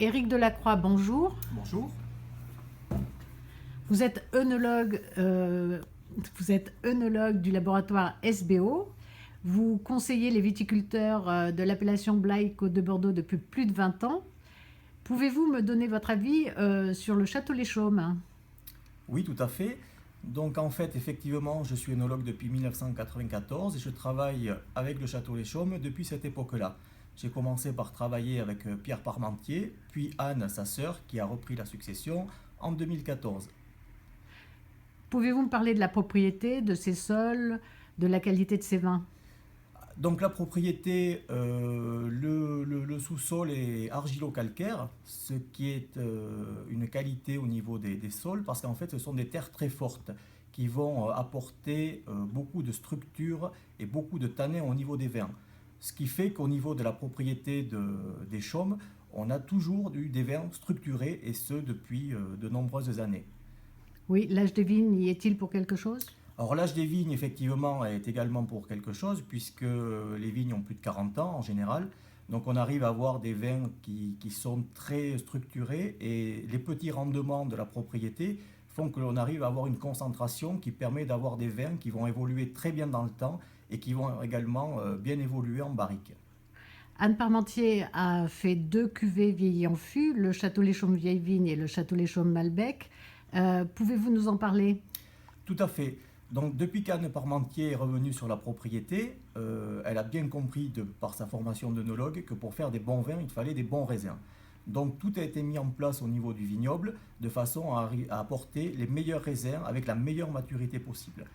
Éric Delacroix, bonjour. Bonjour. Vous êtes œnologue du laboratoire SBO. Vous conseillez les viticulteurs de l'appellation Blaye-Côte de Bordeaux depuis plus de 20 ans. Pouvez-vous me donner votre avis sur le Château Les Chaumes? Oui, tout à fait. Donc en fait, effectivement, je suis œnologue depuis 1994 et je travaille avec le Château Les Chaumes depuis cette époque-là. J'ai commencé par travailler avec Pierre Parmentier, puis Anne, sa sœur, qui a repris la succession en 2014. Pouvez-vous me parler de la propriété, de ses sols, de la qualité de ses vins? Donc la propriété, le sous-sol est argilo-calcaire, ce qui est une qualité au niveau des sols, parce qu'en fait ce sont des terres très fortes qui vont apporter beaucoup de structure et beaucoup de tanins au niveau des vins. Ce qui fait qu'au niveau de la propriété des chaumes, on a toujours eu des vins structurés, et ce depuis de nombreuses années. Oui, l'âge des vignes, y est-il pour quelque chose? Alors l'âge des vignes, effectivement, est également pour quelque chose, puisque les vignes ont plus de 40 ans en général. Donc on arrive à avoir des vins qui sont très structurés, et les petits rendements de la propriété font que l'on arrive à avoir une concentration qui permet d'avoir des vins qui vont évoluer très bien dans le temps et qui vont également bien évoluer en barrique. Anne Parmentier a fait deux cuvées vieillies en fût, le Château Les Chaumes Vieille Vigne et le Château Les Chaumes Malbec. Pouvez-vous nous en parler? Tout à fait. Donc depuis qu'Anne Parmentier est revenue sur la propriété, elle a bien compris par sa formation d'œnologue que pour faire des bons vins, il fallait des bons raisins. Donc tout a été mis en place au niveau du vignoble de façon à apporter les meilleurs raisins avec la meilleure maturité possible.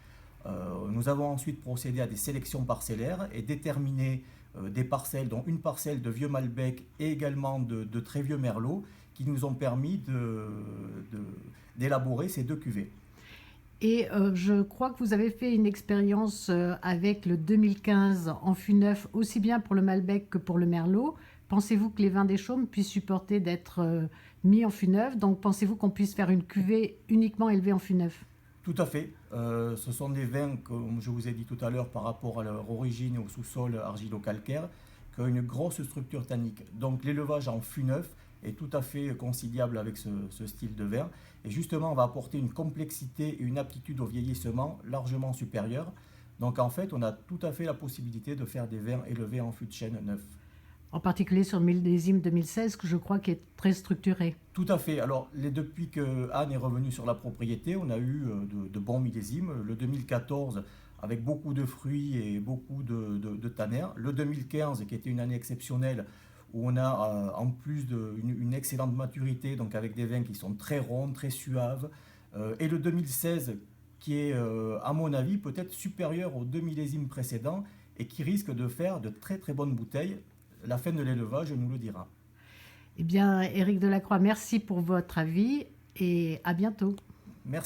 Nous avons ensuite procédé à des sélections parcellaires et déterminé des parcelles, dont une parcelle de vieux Malbec et également de très vieux Merlot, qui nous ont permis d'élaborer ces deux cuvées. Et je crois que vous avez fait une expérience avec le 2015 en fût neuf, aussi bien pour le Malbec que pour le Merlot. Pensez-vous que les vins des Chaumes puissent supporter d'être mis en fût neuf? Donc pensez-vous qu'on puisse faire une cuvée uniquement élevée en fût neuf? Tout à fait. Ce sont des vins, comme je vous ai dit tout à l'heure, par rapport à leur origine au sous-sol argilo-calcaire, qui ont une grosse structure tannique. Donc l'élevage en fût neuf est tout à fait conciliable avec ce style de vin. Et justement, on va apporter une complexité et une aptitude au vieillissement largement supérieure. Donc en fait, on a tout à fait la possibilité de faire des vins élevés en fût de chêne neuf. En particulier sur le millésime 2016, que je crois qui est très structuré. Tout à fait. Alors, depuis que Anne est revenue sur la propriété, on a eu de bons millésimes. Le 2014, avec beaucoup de fruits et beaucoup de tanins. Le 2015, qui était une année exceptionnelle, où on a en plus une excellente maturité, donc avec des vins qui sont très ronds, très suaves. Et le 2016, qui est, à mon avis, peut-être supérieur aux deux millésimes précédents et qui risque de faire de très très bonnes bouteilles. La fin de l'élevage nous le dira. Eh bien, Éric Delacroix, merci pour votre avis et à bientôt.